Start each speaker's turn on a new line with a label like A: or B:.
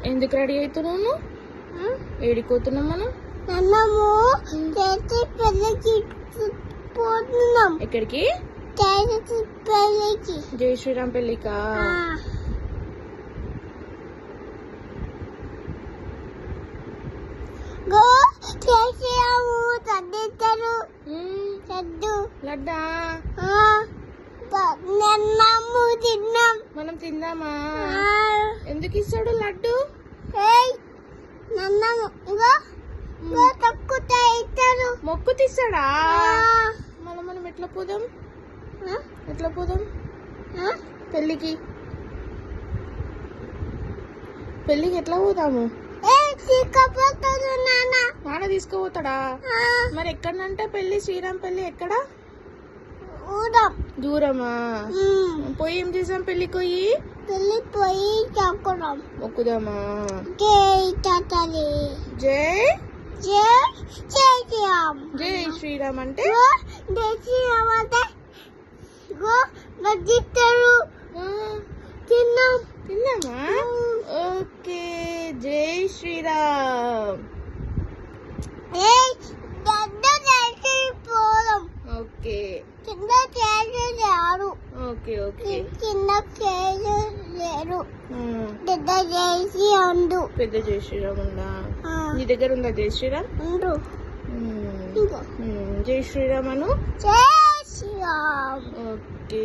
A: ఎందుకు రెడీ అవుతున్నావు? ఏడిపోతున్నాం మనం?
B: మనము పెళ్ళికి పోతున్నాం.
A: ఎక్కడికి?
B: పెళ్ళికి.
A: జై శ్రీరామ్ పెళ్ళికా? లడ్డా
B: తిన్నాం.
A: మనం తిందామా? ఎందుకు ఇస్తాడు లడ్డు? మొక్కు తీస్తాడా? మనం ఎట్లా పోదాం? పెళ్ళికి ఎట్లా పోదాము? నాన్న తీసుకుపోతాడా? మరి ఎక్కడంటే పెళ్లి? శ్రీరామ్ పెళ్లి ఎక్కడ? దూరమా? పోయి ఏం చేసాం? పెళ్లికి పోయి మొక్కుదామా? జై శ్రీరామ్ అంటే తిన్నామా? ఓకే, జై శ్రీరామ్. Okay okay okay. పెద్ద జై శ్రీరామ్ ఉందా? నీ దగ్గర ఉందా జై శ్రీరామ్? జై శ్రీరామ్ అను.
B: జై శ్రీరామ్.
A: ఓకే.